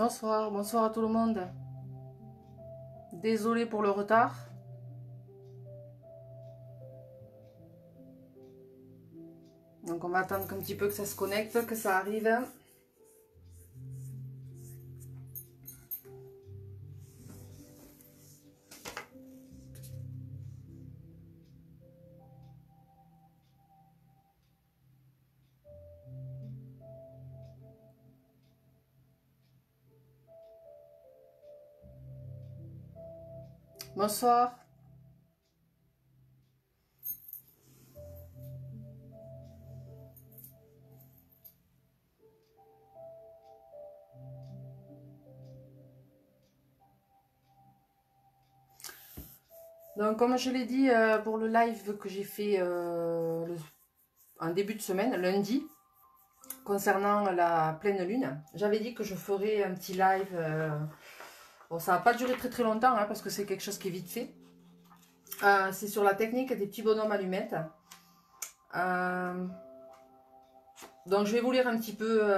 Bonsoir, bonsoir à tout le monde. Désolée pour le retard. Donc on va attendre un petit peu que ça se connecte, que ça arrive. Bonsoir. Donc comme je l'ai dit pour le live que j'ai fait en début de semaine, lundi, concernant la pleine lune, j'avais dit que je ferais un petit live. Bon, ça va pas durer très longtemps hein, parce que c'est quelque chose qui est vite fait. C'est sur la technique des petits bonhommes allumettes. Donc je vais vous lire un petit peu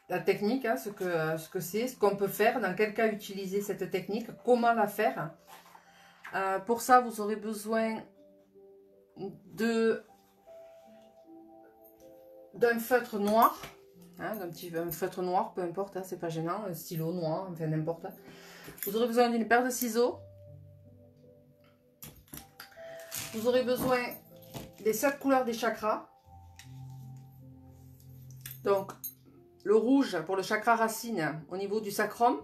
la technique, hein, ce que c'est, ce qu'on peut faire, dans quel cas utiliser cette technique, comment la faire. Pour ça, vous aurez besoin d'un feutre noir, hein, un feutre noir, peu importe, hein, c'est pas gênant, un stylo noir, enfin n'importe. Vous aurez besoin d'une paire de ciseaux. Vous aurez besoin des 7 couleurs des chakras. Donc, le rouge pour le chakra racine au niveau du sacrum.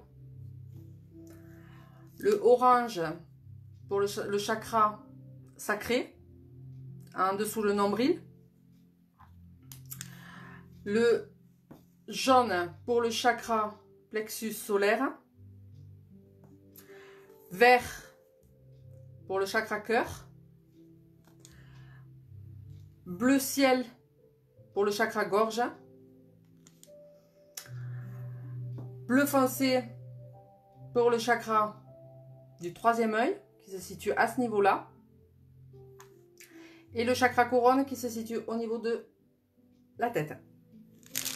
Le orange pour le chakra sacré, en dessous le nombril. Le jaune pour le chakra plexus solaire. Vert pour le chakra cœur. Bleu ciel pour le chakra gorge. Bleu foncé pour le chakra du troisième œil, qui se situe à ce niveau-là. Et le chakra couronne qui se situe au niveau de la tête.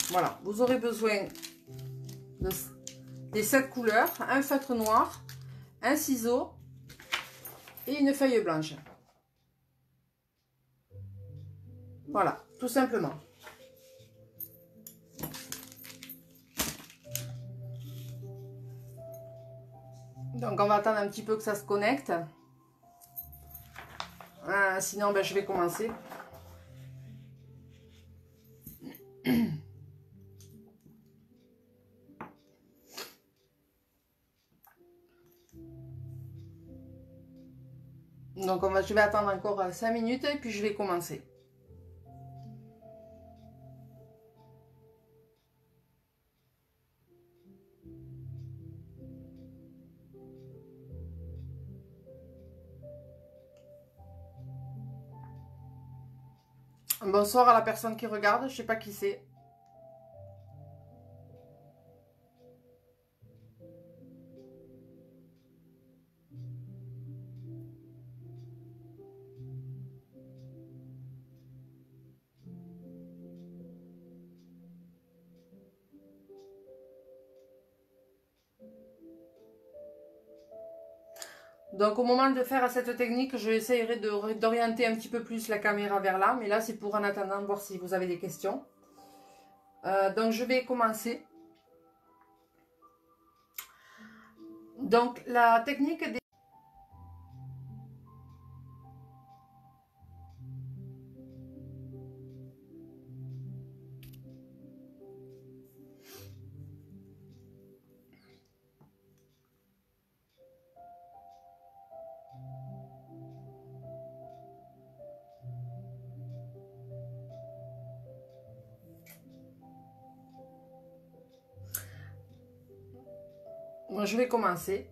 Voilà, vous aurez besoin des 7 couleurs, un feutre noir, un ciseau et une feuille blanche. Voilà, tout simplement. Donc on va attendre un petit peu que ça se connecte. Sinon ben, je vais commencer. Donc je vais attendre encore 5 minutes et puis je vais commencer. Bonsoir à la personne qui regarde, je sais pas qui c'est. Donc au moment de faire cette technique, je essayerai d'orienter un petit peu plus la caméra vers là. Mais là, c'est pour en attendant voir si vous avez des questions. Donc je vais commencer. Donc la technique des... Je vais commencer.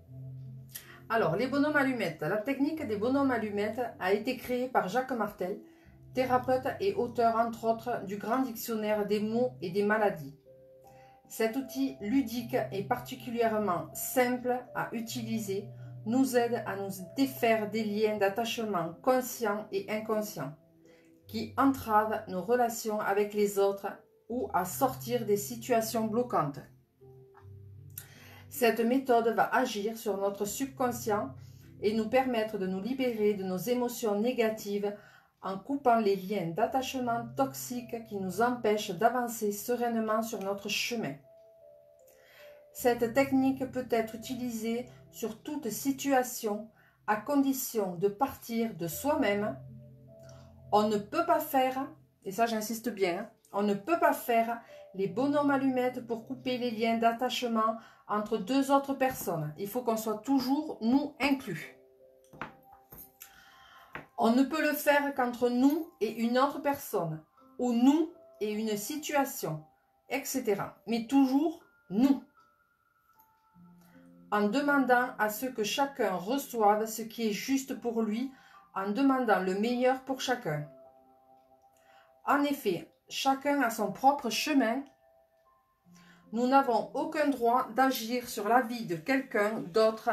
Alors, les bonhommes allumettes. La technique des bonhommes allumettes a été créée par Jacques Martel, thérapeute et auteur entre autres du grand dictionnaire des mots et des maladies. Cet outil ludique et particulièrement simple à utiliser nous aide à nous défaire des liens d'attachement conscients et inconscients qui entravent nos relations avec les autres ou à sortir des situations bloquantes. Cette méthode va agir sur notre subconscient et nous permettre de nous libérer de nos émotions négatives en coupant les liens d'attachement toxiques qui nous empêchent d'avancer sereinement sur notre chemin. Cette technique peut être utilisée sur toute situation à condition de partir de soi-même. On ne peut pas faire, et ça j'insiste bien, on ne peut pas faire les bonhommes allumettes pour couper les liens d'attachement entre deux autres personnes. Il faut qu'on soit toujours nous inclus. On ne peut le faire qu'entre nous et une autre personne, ou nous et une situation, etc. Mais toujours nous. En demandant à ce que chacun reçoive ce qui est juste pour lui, en demandant le meilleur pour chacun. En effet, chacun a son propre chemin. Nous n'avons aucun droit d'agir sur la vie de quelqu'un d'autre,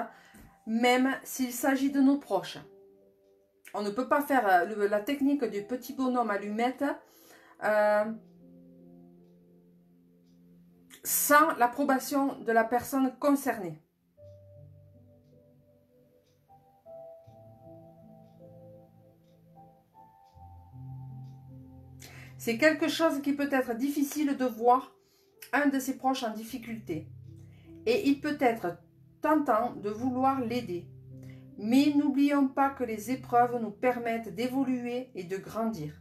même s'il s'agit de nos proches. On ne peut pas faire la technique du petit bonhomme allumette sans l'approbation de la personne concernée. C'est quelque chose qui peut être difficile de voir un de ses proches en difficulté. Et il peut être tentant de vouloir l'aider. Mais n'oublions pas que les épreuves nous permettent d'évoluer et de grandir.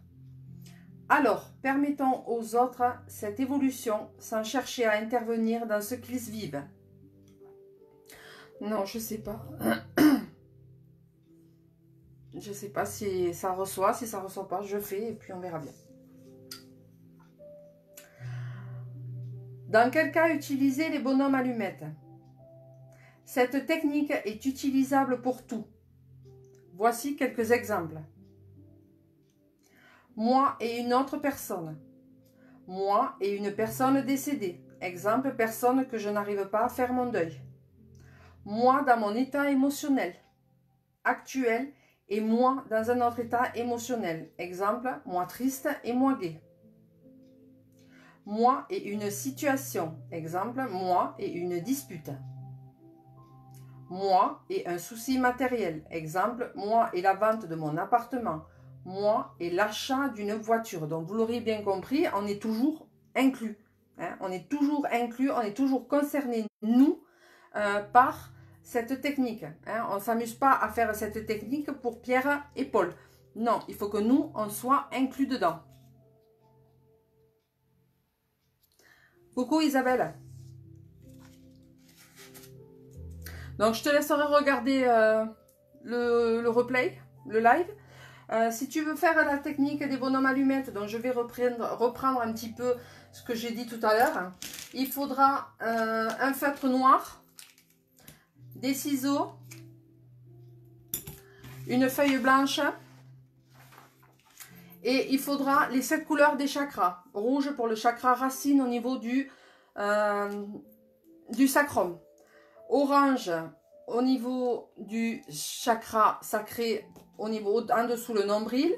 Alors, permettons aux autres cette évolution sans chercher à intervenir dans ce qu'ils vivent. Non, je sais pas. Je sais pas si ça reçoit, si ça reçoit pas, je fais et puis on verra bien. Dans quel cas utiliser les bonhommes allumettes? Cette technique est utilisable pour tout. Voici quelques exemples. Moi et une autre personne. Moi et une personne décédée. Exemple, personne que je n'arrive pas à faire mon deuil. Moi dans mon état émotionnel actuel et moi dans un autre état émotionnel. Exemple, moi triste et moi gai. Moi et une situation. Exemple, moi et une dispute. Moi et un souci matériel. Exemple, moi et la vente de mon appartement. Moi et l'achat d'une voiture. Donc, vous l'aurez bien compris, on est toujours inclus. Hein, on est toujours inclus, on est toujours concerné, nous, par cette technique. Hein. On ne s'amuse pas à faire cette technique pour Pierre et Paul. Non, il faut que nous, on soit inclus dedans. Coucou Isabelle. Donc, je te laisserai regarder le replay, le live. Si tu veux faire la technique des bonhommes allumettes, donc je vais reprendre un petit peu ce que j'ai dit tout à l'heure. Il faudra un feutre noir, des ciseaux, une feuille blanche et il faudra les 7 couleurs des chakras. Rouge pour le chakra racine au niveau du sacrum. Orange au niveau du chakra sacré, au niveau en dessous le nombril.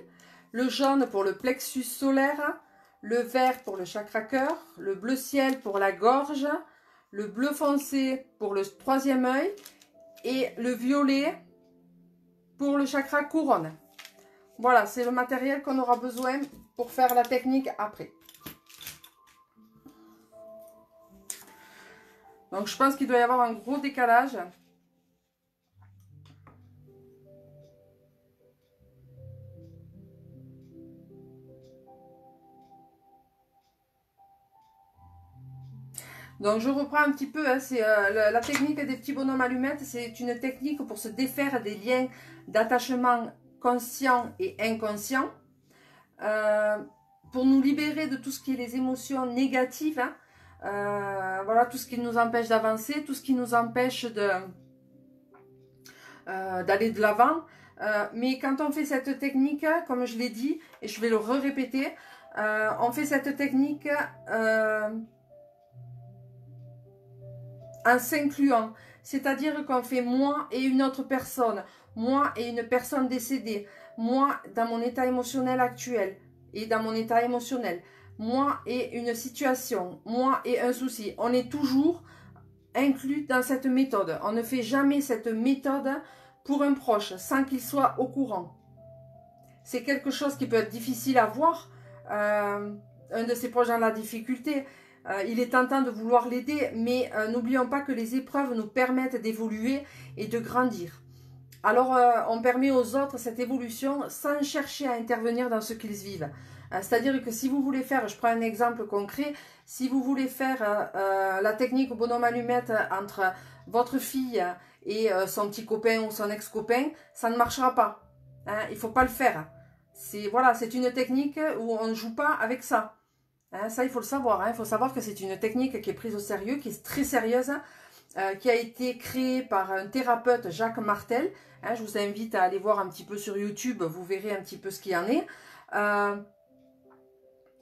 Le jaune pour le plexus solaire. Le vert pour le chakra cœur. Le bleu ciel pour la gorge. Le bleu foncé pour le troisième œil. Et le violet pour le chakra couronne. Voilà, c'est le matériel qu'on aura besoin pour faire la technique après. Donc, je pense qu'il doit y avoir un gros décalage. Donc, je reprends un petit peu. Hein, c'est la technique des petits bonhommes allumettes. C'est une technique pour se défaire des liens d'attachement conscients et inconscients. Pour nous libérer de tout ce qui est les émotions négatives. Hein. Voilà, tout ce qui nous empêche d'avancer, tout ce qui nous empêche d'aller de l'avant. Mais quand on fait cette technique, comme je l'ai dit, et je vais le répéter, on fait cette technique en s'incluant. C'est-à-dire qu'on fait moi et une autre personne, moi et une personne décédée, moi dans mon état émotionnel actuel et dans mon état émotionnel, moi et une situation, moi et un souci. On est toujours inclus dans cette méthode. On ne fait jamais cette méthode pour un proche sans qu'il soit au courant. C'est quelque chose qui peut être difficile à voir. Un de ses proches dans la difficulté, il est tentant de vouloir l'aider, mais n'oublions pas que les épreuves nous permettent d'évoluer et de grandir. Alors, on permet aux autres cette évolution sans chercher à intervenir dans ce qu'ils vivent. C'est-à-dire que si vous voulez faire, je prends un exemple concret, si vous voulez faire la technique bonhomme allumette entre votre fille et son petit copain ou son ex-copain, ça ne marchera pas. Hein, il ne faut pas le faire. Voilà, c'est une technique où on ne joue pas avec ça. Hein, ça, il faut le savoir. Hein. Il faut savoir que c'est une technique qui est prise au sérieux, qui est très sérieuse, qui a été créée par un thérapeute, Jacques Martel. Hein, je vous invite à aller voir un petit peu sur YouTube, vous verrez un petit peu ce qu'il y en est.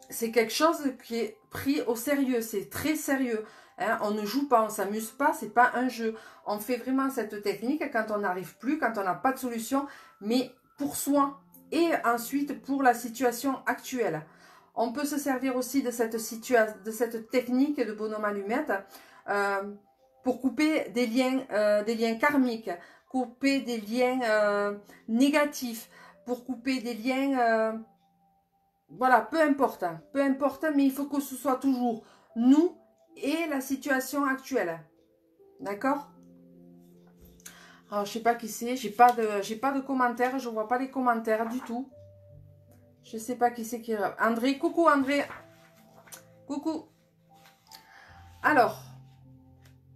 C'est quelque chose qui est pris au sérieux, c'est très sérieux. Hein, on ne joue pas, on ne s'amuse pas, c'est pas un jeu. On fait vraiment cette technique quand on n'arrive plus, quand on n'a pas de solution, mais pour soi et ensuite pour la situation actuelle. On peut se servir aussi de cette technique de bonhomme allumette pour couper des liens karmiques, couper des liens négatifs, pour couper des liens... voilà, peu importe, mais il faut que ce soit toujours nous et la situation actuelle. D'accord? Alors, je sais pas qui c'est, j'ai pas de commentaires, je vois pas les commentaires du tout. Je sais pas qui c'est qui... André, coucou André. Coucou. Alors,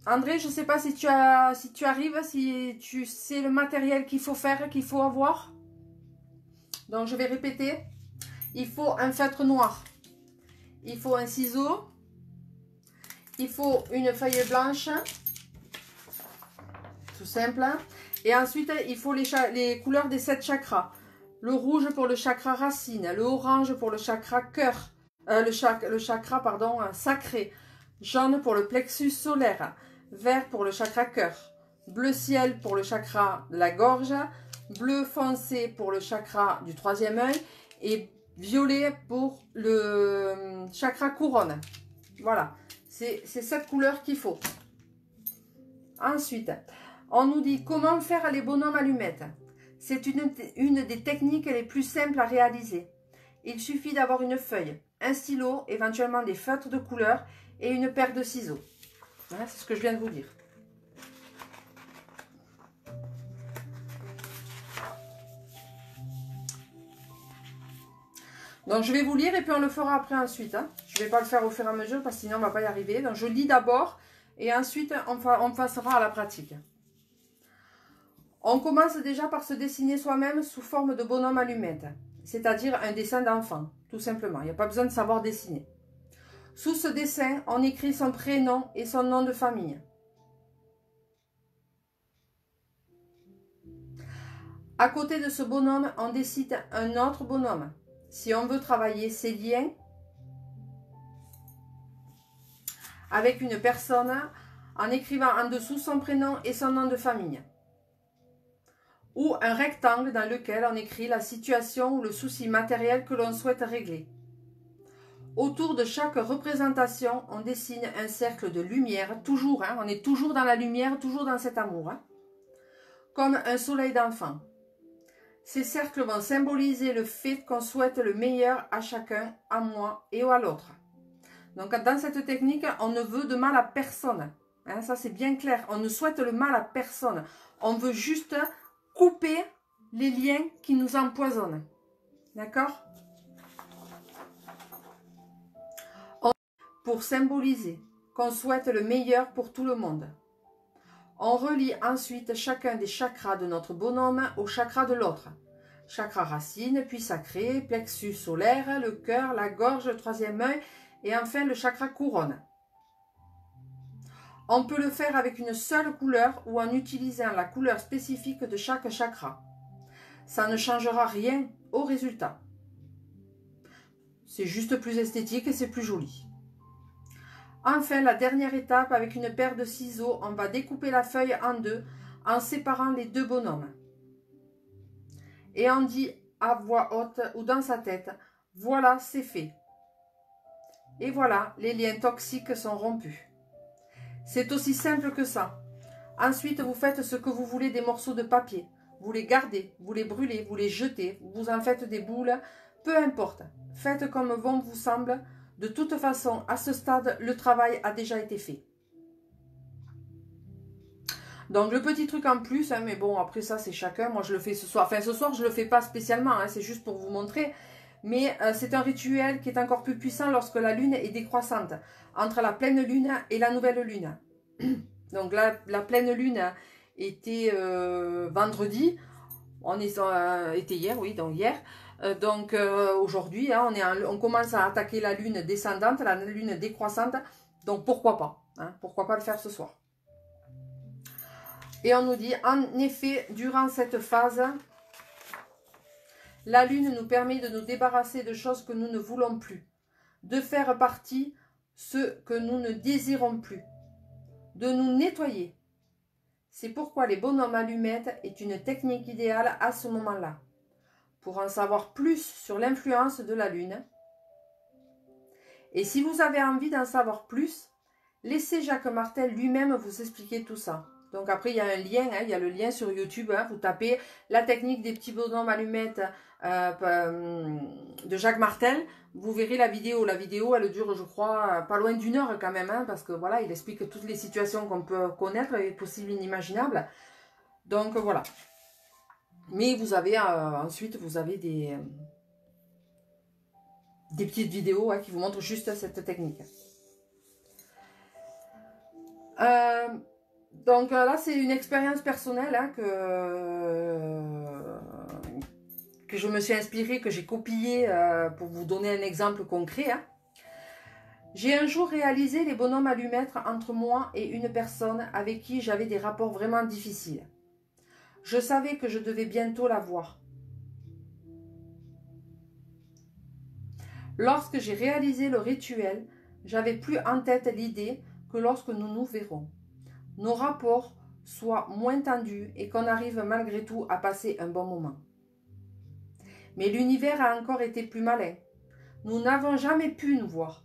André, je sais pas si tu arrives, si tu sais le matériel qu'il faut faire, qu'il faut avoir. Donc, je vais répéter. Il faut un feutre noir. Il faut un ciseau. Il faut une feuille blanche. Tout simple. Et ensuite, il faut les couleurs des 7 chakras. Le rouge pour le chakra racine. Le orange pour le chakra cœur. Le chakra, pardon, sacré. Jaune pour le plexus solaire. Vert pour le chakra cœur. Bleu ciel pour le chakra de la gorge. Bleu foncé pour le chakra du 3e œil. Et violet pour le chakra couronne. Voilà. C'est cette couleur qu'il faut. Ensuite, on nous dit comment faire les bonhommes allumettes. C'est une des techniques les plus simples à réaliser. Il suffit d'avoir une feuille, un stylo, éventuellement des feutres de couleur et une paire de ciseaux. Voilà, c'est ce que je viens de vous dire. Donc, je vais vous lire et puis on le fera après ensuite. Hein. Je ne vais pas le faire au fur et à mesure parce que sinon on ne va pas y arriver. Donc, je lis d'abord et ensuite on passera à la pratique. On commence déjà par se dessiner soi-même sous forme de bonhomme allumette, c'est-à-dire un dessin d'enfant, tout simplement. Il n'y a pas besoin de savoir dessiner. Sous ce dessin, on écrit son prénom et son nom de famille. À côté de ce bonhomme, on décide un autre bonhomme. Si on veut travailler ses liens avec une personne en écrivant en dessous son prénom et son nom de famille. Ou un rectangle dans lequel on écrit la situation ou le souci matériel que l'on souhaite régler. Autour de chaque représentation, on dessine un cercle de lumière, toujours, hein, on est toujours dans la lumière, toujours dans cet amour, hein, comme un soleil d'enfant. Ces cercles vont symboliser le fait qu'on souhaite le meilleur à chacun, à moi et à l'autre. Donc dans cette technique, on ne veut de mal à personne. Hein, ça c'est bien clair, on ne souhaite le mal à personne. On veut juste couper les liens qui nous empoisonnent. D'accord? Pour symboliser qu'on souhaite le meilleur pour tout le monde. On relie ensuite chacun des chakras de notre bonhomme au chakra de l'autre. Chakra racine, puis sacré, plexus solaire, le cœur, la gorge, le 3e œil et enfin le chakra couronne. On peut le faire avec une seule couleur ou en utilisant la couleur spécifique de chaque chakra. Ça ne changera rien au résultat. C'est juste plus esthétique et c'est plus joli. Enfin, la dernière étape, avec une paire de ciseaux, on va découper la feuille en deux en séparant les deux bonhommes. Et on dit à voix haute ou dans sa tête, voilà, c'est fait. Et voilà, les liens toxiques sont rompus. C'est aussi simple que ça. Ensuite, vous faites ce que vous voulez des morceaux de papier. Vous les gardez, vous les brûlez, vous les jetez, vous en faites des boules, peu importe. Faites comme bon vous semble. De toute façon, à ce stade, le travail a déjà été fait. Donc, le petit truc en plus, hein, mais bon, après ça, c'est chacun. Moi, je le fais ce soir. Enfin, ce soir, je ne le fais pas spécialement, hein, c'est juste pour vous montrer. Mais c'est un rituel qui est encore plus puissant lorsque la lune est décroissante, entre la pleine lune et la nouvelle lune. Donc, la pleine lune était vendredi. Était hier, oui, donc hier. Aujourd'hui, hein, on commence à attaquer la lune descendante, la lune décroissante. Donc, pourquoi pas, hein, pourquoi pas le faire ce soir. Et on nous dit, en effet, durant cette phase, la lune nous permet de nous débarrasser de choses que nous ne voulons plus, de faire partie ce que nous ne désirons plus, de nous nettoyer. C'est pourquoi les bonhommes allumettes est une technique idéale à ce moment-là. Pour en savoir plus sur l'influence de la lune, et si vous avez envie d'en savoir plus, laissez Jacques Martel lui-même vous expliquer tout ça. Donc après, il y a un lien, hein, il y a le lien sur YouTube, hein, vous tapez la technique des petits bonhommes allumettes de Jacques Martel, vous verrez la vidéo. La vidéo, elle dure, je crois, pas loin d'1 heure quand même, hein, parce que voilà, il explique toutes les situations qu'on peut connaître, et possibles, inimaginables. Donc voilà. Mais vous avez, ensuite, vous avez des petites vidéos, hein, qui vous montrent juste cette technique. Donc là, c'est une expérience personnelle, hein, que je me suis inspirée, que j'ai copiée pour vous donner un exemple concret. Hein. J'ai un jour réalisé les bonhommes allumettes entre moi et une personne avec qui j'avais des rapports vraiment difficiles. Je savais que je devais bientôt la voir. Lorsque j'ai réalisé le rituel, j'avais plus en tête l'idée que lorsque nous nous verrons, nos rapports soient moins tendus et qu'on arrive malgré tout à passer un bon moment. Mais l'univers a encore été plus malin. Nous n'avons jamais pu nous voir.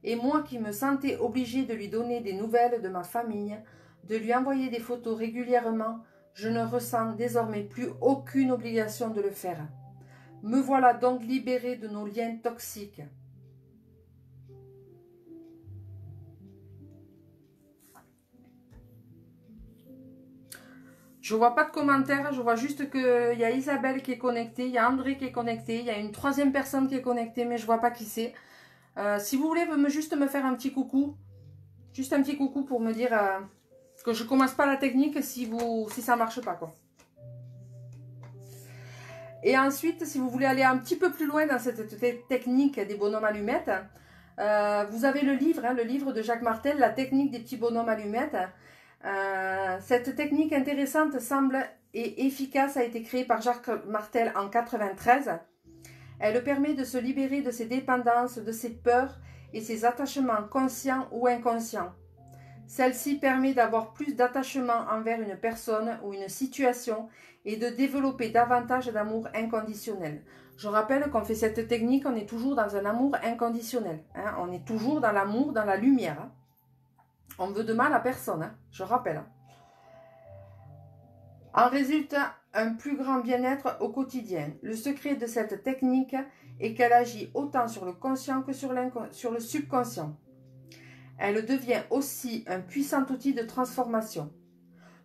Et moi qui me sentais obligée de lui donner des nouvelles de ma famille, de lui envoyer des photos régulièrement, je ne ressens désormais plus aucune obligation de le faire. Me voilà donc libérée de nos liens toxiques. Je vois pas de commentaires, je vois juste qu'il y a Isabelle qui est connectée, il y a André qui est connecté, il y a une troisième personne qui est connectée, mais je vois pas qui c'est. Si vous voulez juste me faire un petit coucou, juste un petit coucou pour me dire que je commence pas la technique si ça marche pas, quoi. Et ensuite, si vous voulez aller un petit peu plus loin dans cette technique des bonhommes allumettes, vous avez le livre, hein, le livre de Jacques Martel, La technique des petits bonhommes allumettes. Cette technique intéressante semble et efficace a été créée par Jacques Martel en 1993. Elle permet de se libérer de ses dépendances, de ses peurs et ses attachements conscients ou inconscients. Celle-ci permet d'avoir plus d'attachement envers une personne ou une situation et de développer davantage d'amour inconditionnel. Je rappelle qu'on fait cette technique, on est toujours dans un amour inconditionnel. Hein, on est toujours dans l'amour, dans la lumière. Hein. On veut de mal à personne, hein, je rappelle. Hein. En résulte un plus grand bien-être au quotidien. Le secret de cette technique est qu'elle agit autant sur le conscient que sur le subconscient. Elle devient aussi un puissant outil de transformation.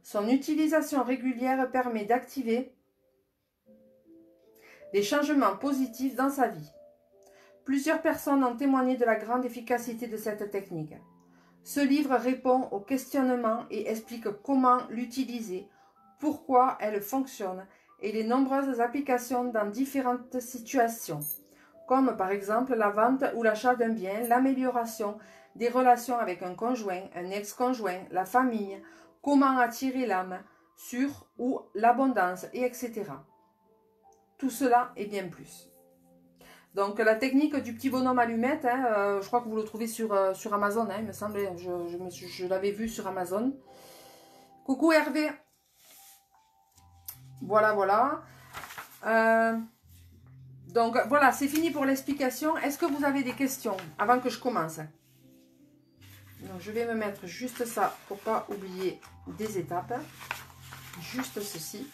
Son utilisation régulière permet d'activer des changements positifs dans sa vie. Plusieurs personnes ont témoigné de la grande efficacité de cette technique. Ce livre répond aux questionnements et explique comment l'utiliser, pourquoi elle fonctionne et les nombreuses applications dans différentes situations, comme par exemple la vente ou l'achat d'un bien, l'amélioration des relations avec un conjoint, un ex-conjoint, la famille, comment attirer l'âme sur ou l'abondance, et etc. Tout cela et bien plus. Donc la technique du petit bonhomme allumette, hein, je crois que vous le trouvez sur Amazon, hein, il me semble, je l'avais vu sur Amazon. Coucou Hervé. Voilà, voilà. Donc voilà, c'est fini pour l'explication. Est-ce que vous avez des questions avant que je commence? Donc, je vais me mettre juste ça pour pas oublier des étapes. Juste ceci.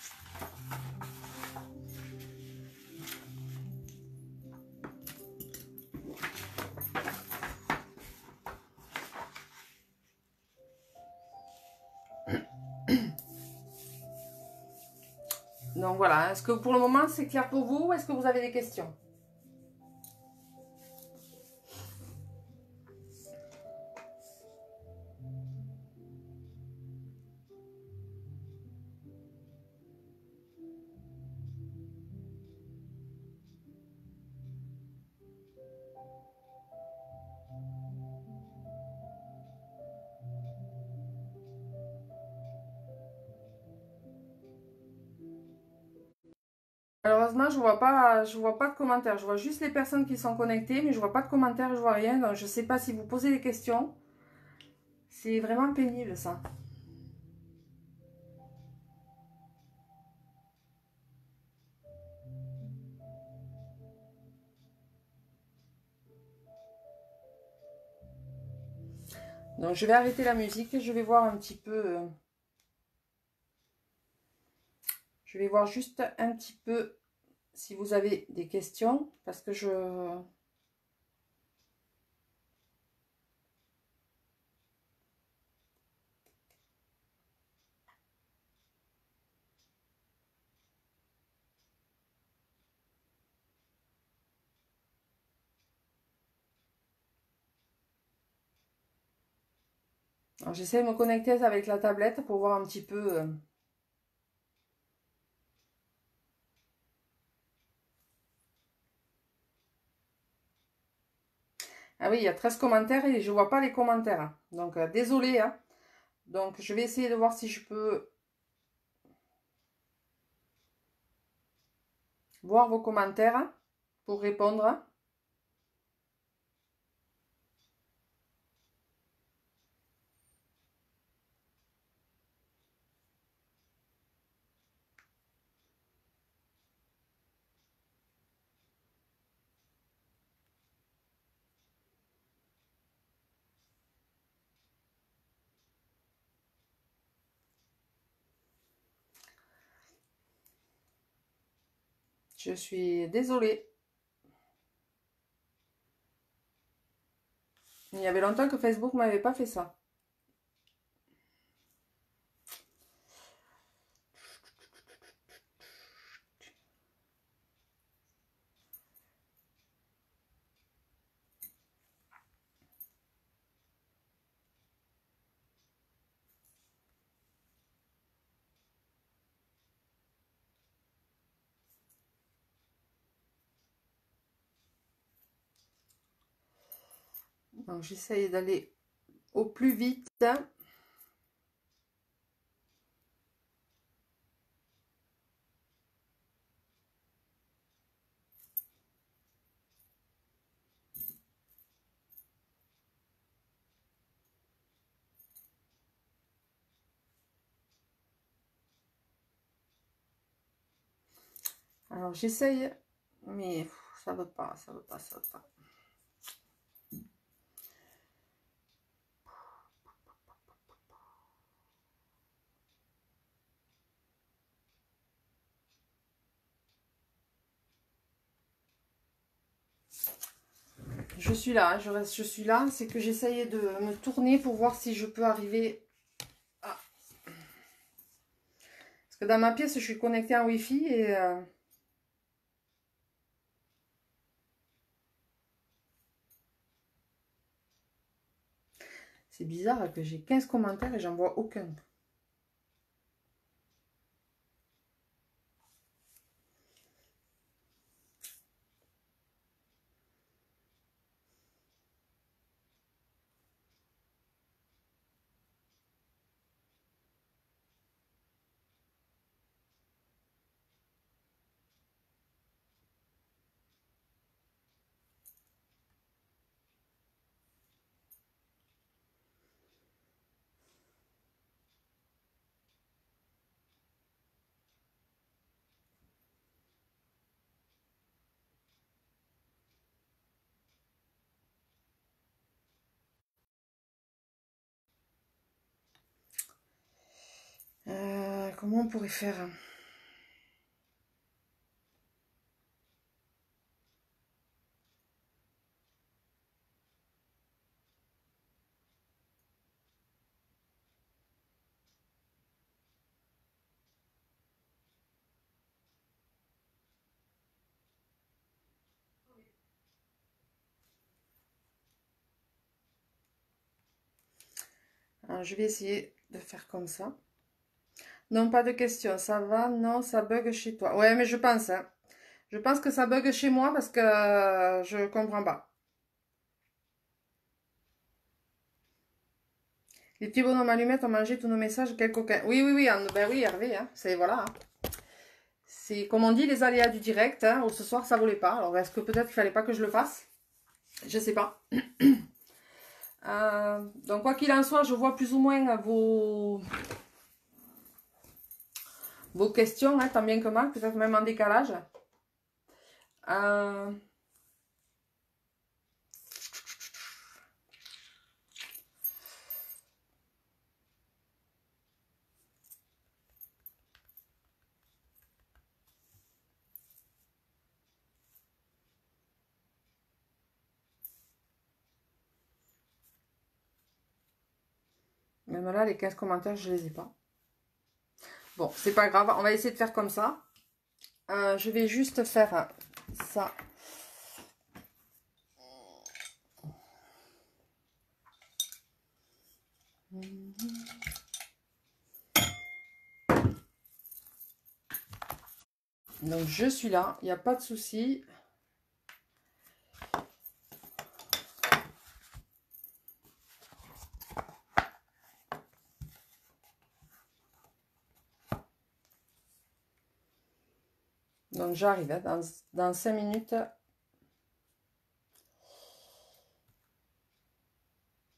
Donc voilà, est-ce que pour le moment c'est clair pour vous ou est-ce que vous avez des questions? Malheureusement, je vois pas de commentaires. Je vois juste les personnes qui sont connectées, mais je vois pas de commentaires, je vois rien. Donc je sais pas si vous posez des questions. C'est vraiment pénible ça. Donc je vais arrêter la musique et je vais voir un petit peu. Je vais voir juste un petit peu si vous avez des questions. Parce que je... J'essaie de me connecter avec la tablette pour voir un petit peu... Ah oui, il y a 13 commentaires et je vois pas les commentaires. Donc désolé, hein. Donc je vais essayer de voir si je peux voir vos commentaires pour répondre. Je suis désolée. Il y avait longtemps que Facebook m'avait pas fait ça. Donc j'essaye d'aller au plus vite. Alors j'essaye, mais ça veut pas, ça veut pas, ça veut pas. Je suis là, je suis là. C'est que j'essayais de me tourner pour voir si je peux arriver à... Parce que dans ma pièce, je suis connectée en Wi-Fi et... c'est bizarre que j'ai 15 commentaires et j'en vois aucun. comment on pourrait faire? Alors, je vais essayer de faire comme ça. Non, pas de questions. Ça va? Non, ça bug chez toi. Ouais, mais je pense, hein. Je pense que ça bug chez moi parce que je comprends pas. Les petits bonhommes allumettes ont mangé tous nos messages. Quel coquin. Oui, oui, oui. Ben oui, Hervé. Hein, c'est voilà. Hein. C'est comme on dit, les aléas du direct. Hein, ce soir, ça volait pas. Alors, est-ce que peut-être qu'il fallait pas que je le fasse? Je sais pas. Donc, quoi qu'il en soit, je vois plus ou moins vos questions, hein, tant bien que mal, peut-être même en décalage. Même là, les 15 commentaires, je les ai pas. Bon, c'est pas grave, on va essayer de faire comme ça. Je vais juste faire ça. Donc, je suis là, il n'y a pas de souci. Donc, j'arrive hein, dans 5 minutes.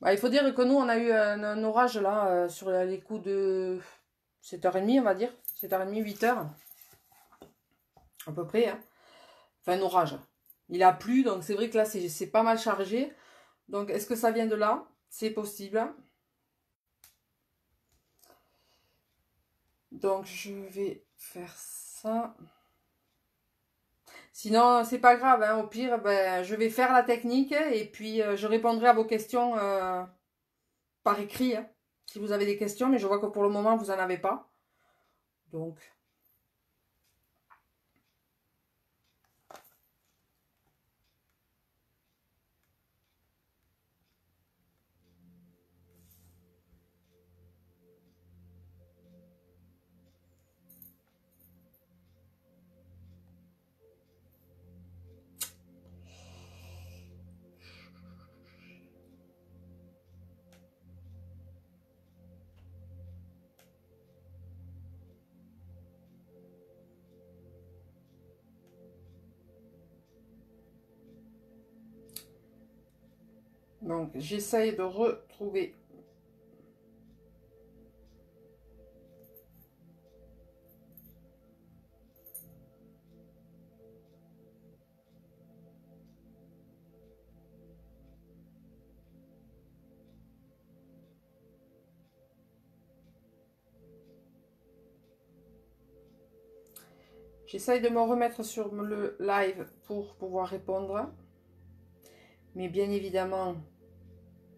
Bah, il faut dire que nous, on a eu un orage là, sur les coups de 7h30, on va dire. 7h30, 8h. À peu près. Hein. Enfin, un orage. Il a plu, donc c'est vrai que là, c'est pas mal chargé. Donc, est-ce que ça vient de là? C'est possible. Donc, je vais faire ça. Sinon, c'est pas grave. Hein. Au pire, ben, je vais faire la technique et puis je répondrai à vos questions par écrit. Hein, si vous avez des questions, mais je vois que pour le moment, vous n'en avez pas. Donc... Donc, j'essaye de retrouver. J'essaye de me remettre sur le live pour pouvoir répondre. Mais bien évidemment,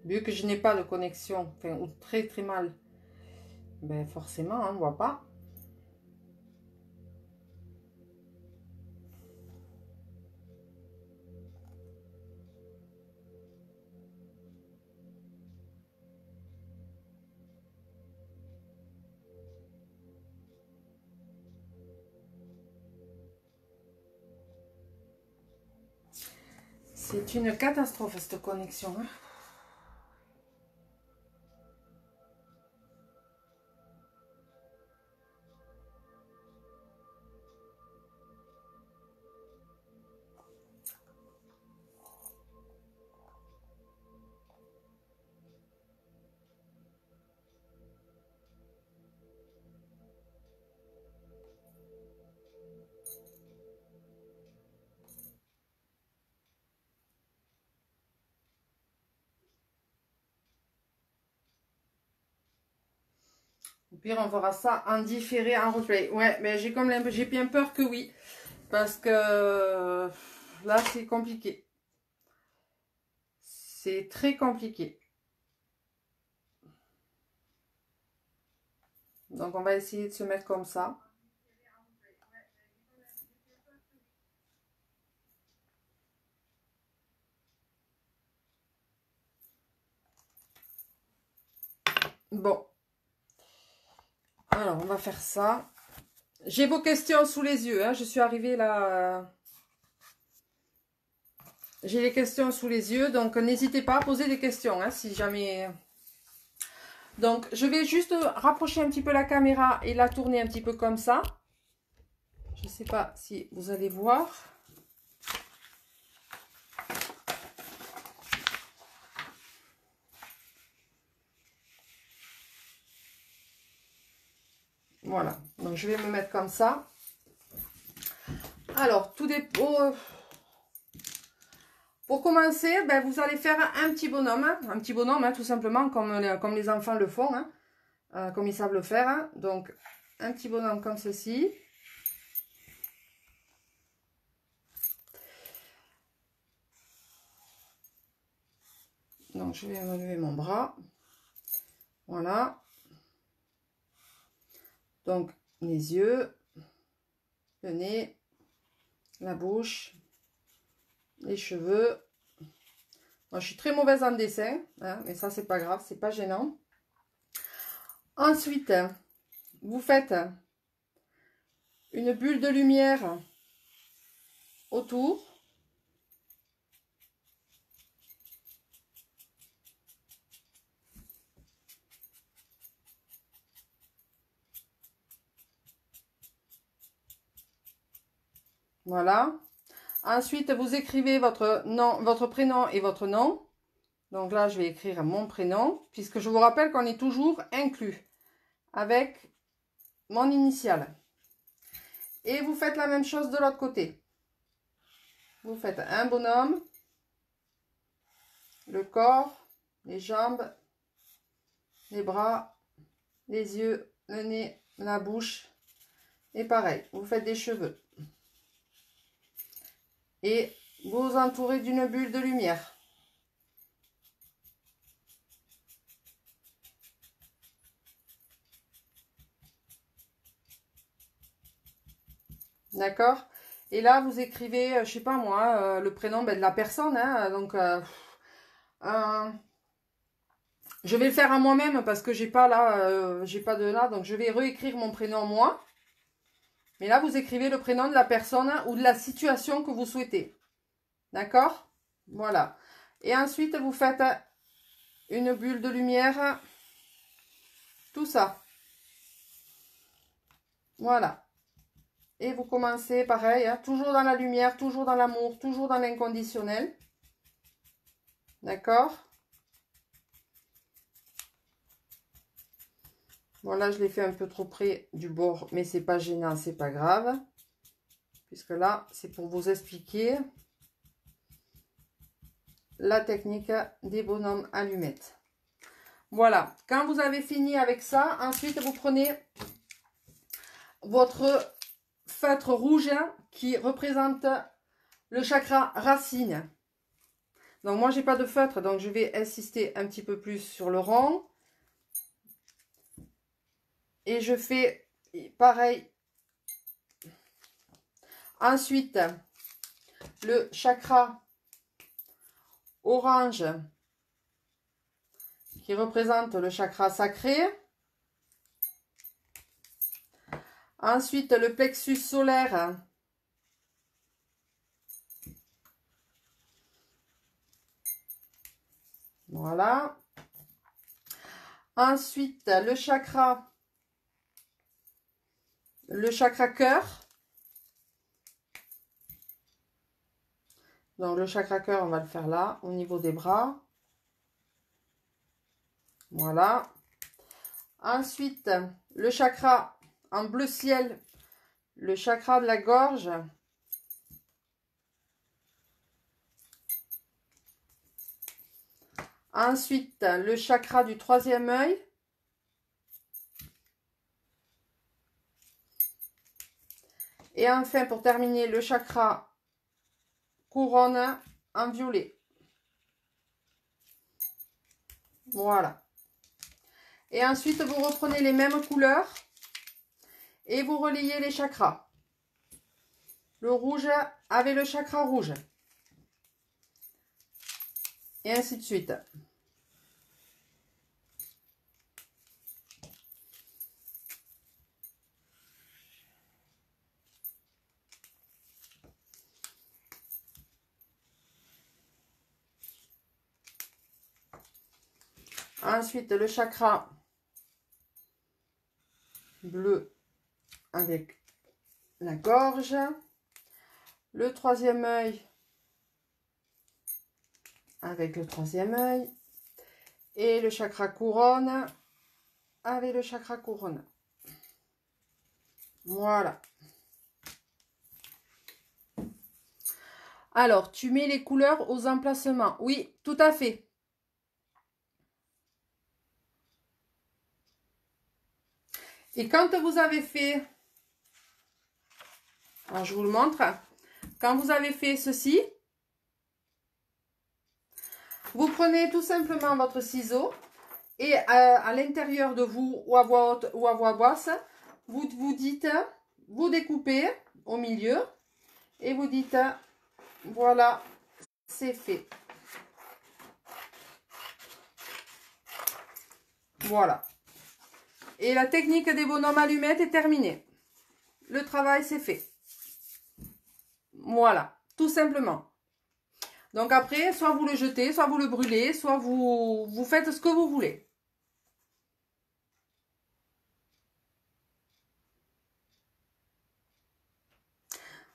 vu que je n'ai pas de connexion, enfin, ou très très mal, ben forcément, on ne voit pas. C'est une catastrophe cette connexion. Hein. pire, on fera ça en différé, en replay. Ouais, mais j'ai bien peur que oui. Parce que là, c'est compliqué. C'est très compliqué. Donc, on va essayer de se mettre comme ça. Bon. Alors, on va faire ça. J'ai vos questions sous les yeux. Hein. Je suis arrivée là. J'ai les questions sous les yeux. Donc, n'hésitez pas à poser des questions. Hein, si jamais... Donc, je vais juste rapprocher un petit peu la caméra et la tourner un petit peu comme ça. Je ne sais pas si vous allez voir. Voilà. Donc, je vais me mettre comme ça. Alors, tout dépend... Pour commencer, ben, vous allez faire un petit bonhomme. Un petit bonhomme, hein, tout simplement, comme les enfants le font. Hein, comme ils savent le faire. Hein. Donc, un petit bonhomme comme ceci. Donc, je vais lever mon bras. Voilà. Donc, les yeux, le nez, la bouche, les cheveux. Moi, je suis très mauvaise en dessin, hein, mais ça, c'est pas grave, c'est pas gênant. Ensuite, vous faites une bulle de lumière autour. Voilà. Ensuite, vous écrivez votre nom, votre prénom et votre nom. Donc là, je vais écrire mon prénom, puisque je vous rappelle qu'on est toujours inclus avec mon initiale. Et vous faites la même chose de l'autre côté. Vous faites un bonhomme, le corps, les jambes, les bras, les yeux, le nez, la bouche. Et pareil, vous faites des cheveux. Et vous entourez d'une bulle de lumière. D'accord? Et là, vous écrivez, je sais pas moi, le prénom de la personne. Hein, donc, je vais le faire à moi-même parce que j'ai pas là, j'ai pas de là. Donc, je vais réécrire mon prénom moi. Mais là, vous écrivez le prénom de la personne ou de la situation que vous souhaitez. D'accord? Voilà. Et ensuite, vous faites une bulle de lumière. Tout ça. Voilà. Et vous commencez pareil, hein, toujours dans la lumière, toujours dans l'amour, toujours dans l'inconditionnel. D'accord? Bon, là, je l'ai fait un peu trop près du bord, mais c'est pas gênant, c'est pas grave. Puisque là, c'est pour vous expliquer la technique des bonhommes allumettes. Voilà. Quand vous avez fini avec ça, ensuite, vous prenez votre feutre rouge qui représente le chakra racine. Donc, moi, j'ai pas de feutre, donc je vais insister un petit peu plus sur le rond. Et je fais pareil. Ensuite, le chakra orange qui représente le chakra sacré. Ensuite, le plexus solaire. Voilà. Ensuite, le chakra cœur. Donc, le chakra cœur, on va le faire là, au niveau des bras. Voilà. Ensuite, le chakra en bleu ciel, le chakra de la gorge. Ensuite, le chakra du troisième œil. Et enfin, pour terminer, le chakra couronne en violet. Voilà. Et ensuite, vous reprenez les mêmes couleurs et vous reliez les chakras. Le rouge avec le chakra rouge. Et ainsi de suite. Ensuite, le chakra bleu avec la gorge. Le troisième œil avec le troisième œil. Et le chakra couronne avec le chakra couronne. Voilà. Alors, tu mets les couleurs aux emplacements. Oui, tout à fait. Et quand vous avez fait, alors je vous le montre, quand vous avez fait ceci, vous prenez tout simplement votre ciseau et à l'intérieur de vous ou à voix haute ou à voix basse, vous dites, vous découpez au milieu et vous dites, voilà, c'est fait. Voilà. Et la technique des bonhommes allumettes est terminée. Le travail, c'est fait. Voilà, tout simplement. Donc après, soit vous le jetez, soit vous le brûlez, soit vous faites ce que vous voulez.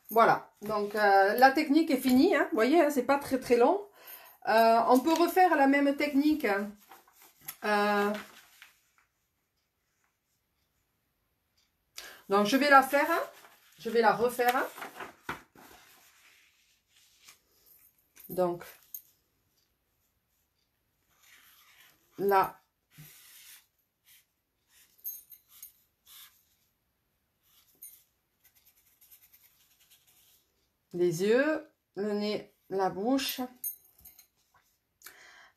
Voilà, donc la technique est finie. Hein, vous voyez, hein, c'est pas très très long. On peut refaire la même technique. Donc je vais la faire, hein, je vais la refaire. Hein. Donc là, les yeux, le nez, la bouche.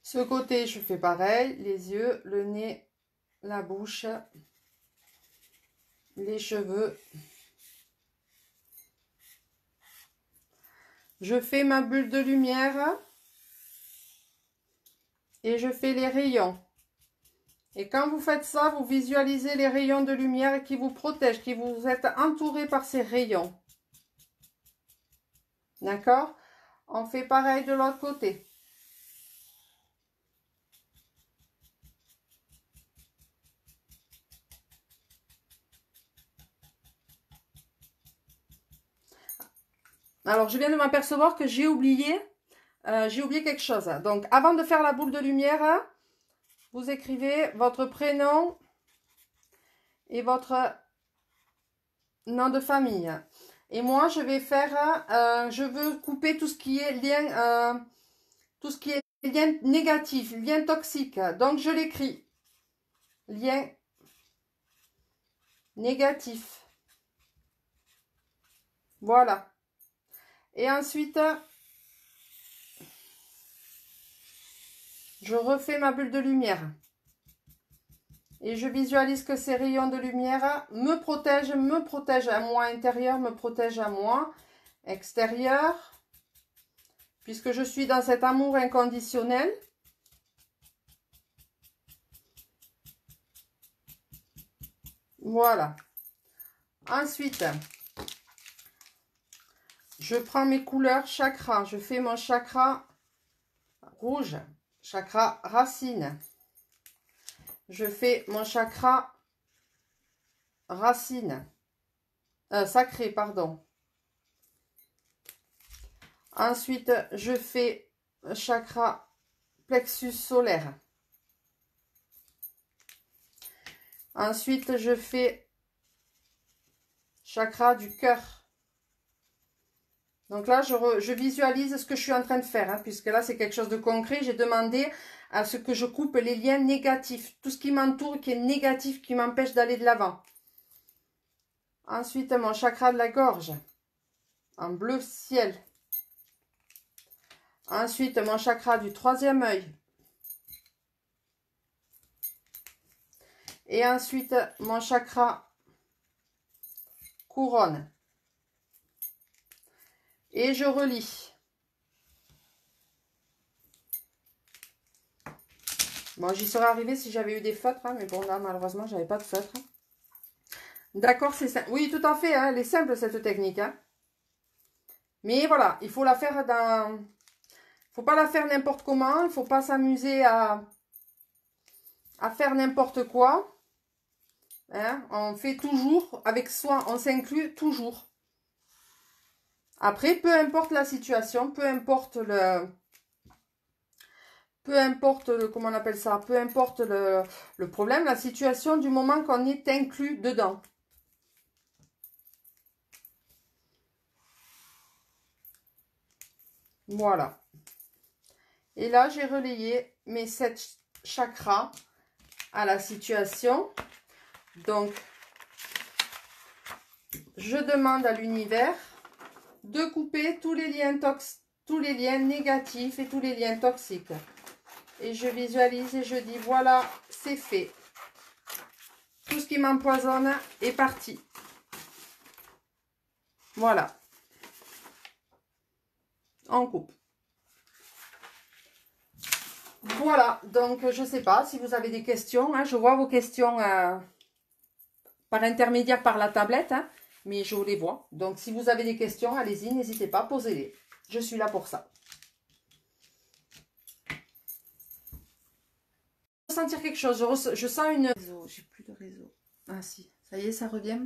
Ce côté, je fais pareil, les yeux, le nez, la bouche, les cheveux. Je fais ma bulle de lumière et je fais les rayons. Et quand vous faites ça, vous visualisez les rayons de lumière qui vous protègent, qui vous êtes entouré par ces rayons. D'accord? On fait pareil de l'autre côté. Alors, je viens de m'apercevoir que j'ai oublié quelque chose. Donc, avant de faire la boule de lumière, vous écrivez votre prénom et votre nom de famille. Et moi, je vais faire, je veux couper tout ce qui est lien, lien négatif, lien toxique. Donc, je l'écris. Lien négatif. Voilà. Et ensuite, je refais ma bulle de lumière. Et je visualise que ces rayons de lumière me protègent à moi intérieur, me protègent à moi extérieur. Puisque je suis dans cet amour inconditionnel. Voilà. Ensuite, je prends mes couleurs chakra. Je fais mon chakra rouge, chakra racine. Je fais mon chakra racine, sacré, pardon. Ensuite, je fais chakra plexus solaire. Ensuite, je fais chakra du cœur. Donc là, je visualise ce que je suis en train de faire, hein, puisque là, c'est quelque chose de concret. J'ai demandé à ce que je coupe les liens négatifs. Tout ce qui m'entoure, qui est négatif, qui m'empêche d'aller de l'avant. Ensuite, mon chakra de la gorge en bleu ciel. Ensuite, mon chakra du troisième œil. Et ensuite, mon chakra couronne. Et je relis. Bon, j'y serais arrivée si j'avais eu des feutres, hein, mais bon, là, malheureusement, j'avais pas de feutres. D'accord, c'est simple. Oui, tout à fait, hein, elle est simple, cette technique. Hein. Mais voilà, il faut la faire dans... faut pas la faire n'importe comment, il faut pas s'amuser à faire n'importe quoi. Hein. On fait toujours avec soi, on s'inclut toujours. Après, peu importe la situation, peu importe le comment on appelle ça, peu importe le problème, la situation, du moment qu'on est inclus dedans. Voilà. Et là, j'ai relayé mes 7 chakras à la situation. Donc, je demande à l'univers de couper tous les liens négatifs et tous les liens toxiques. Et je visualise et je dis, voilà, c'est fait. Tout ce qui m'empoisonne est parti. Voilà. On coupe. Voilà, donc je ne sais pas si vous avez des questions. Hein, je vois vos questions par intermédiaire par la tablette, hein, mais je les vois. Donc si vous avez des questions, allez-y, n'hésitez pas, posez-les. Je suis là pour ça. Je sens sentir quelque chose, je sens une... J'ai plus de réseau. Ah si, ça y est, ça revient.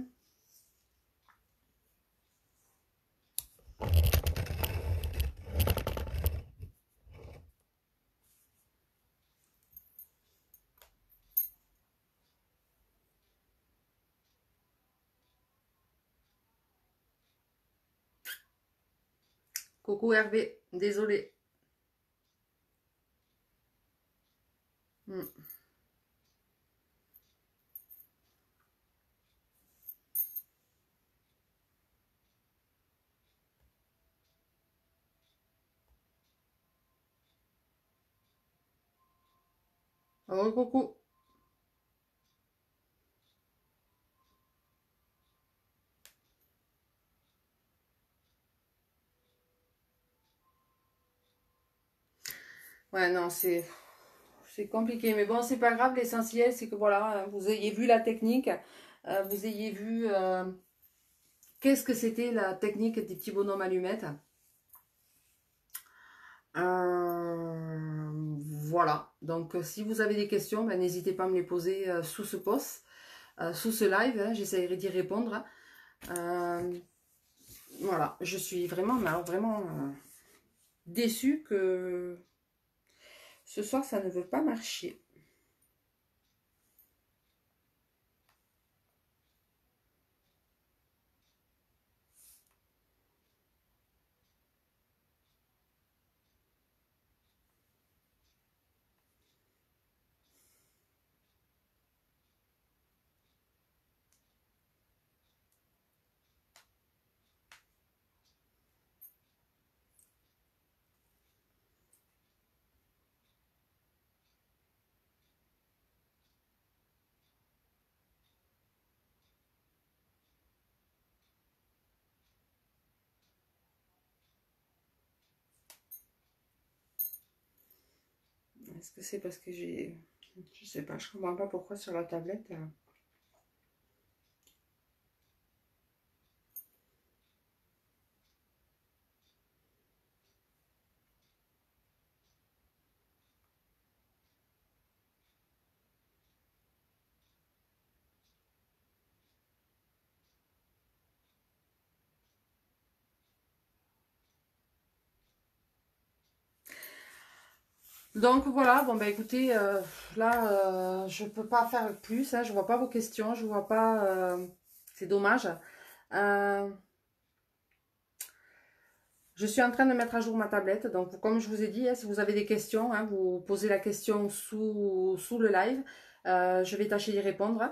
Coucou Hervé, désolé. Oh, coucou. Ouais, non, c'est compliqué. Mais bon, c'est pas grave. L'essentiel, c'est que voilà, vous ayez vu la technique. Vous ayez vu qu'est-ce que c'était la technique des petits bonhommes allumettes. Voilà. Donc, si vous avez des questions, ben, n'hésitez pas à me les poser sous ce post, sous ce live. Hein, j'essaierai d'y répondre. Voilà. Je suis vraiment, déçue que ce soir, ça ne veut pas marcher. Est-ce que c'est parce que j'ai... Je sais pas, je comprends pas pourquoi sur la tablette... Donc voilà, bon bah écoutez, là je peux pas faire plus, hein, je vois pas vos questions, je vois pas, c'est dommage. Je suis en train de mettre à jour ma tablette, donc comme je vous ai dit, hein, si vous avez des questions, hein, vous posez la question sous le live, je vais tâcher d'y répondre.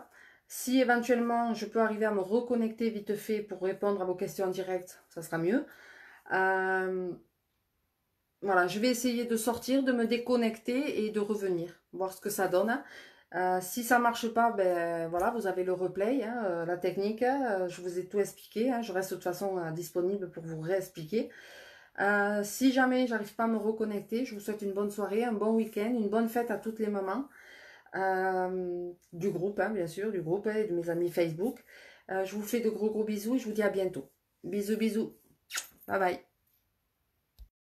Si éventuellement je peux arriver à me reconnecter vite fait pour répondre à vos questions en direct, ça sera mieux. Voilà, je vais essayer de sortir, de me déconnecter et de revenir, voir ce que ça donne. Si ça marche pas, ben voilà, vous avez le replay, hein, la technique, je vous ai tout expliqué, hein, je reste de toute façon disponible pour vous réexpliquer. Si jamais j'arrive pas à me reconnecter, je vous souhaite une bonne soirée, un bon week-end, une bonne fête à toutes les mamans du groupe, hein, bien sûr, du groupe et de mes amis Facebook. Je vous fais de gros bisous et je vous dis à bientôt. Bisous, bisous. Bye bye.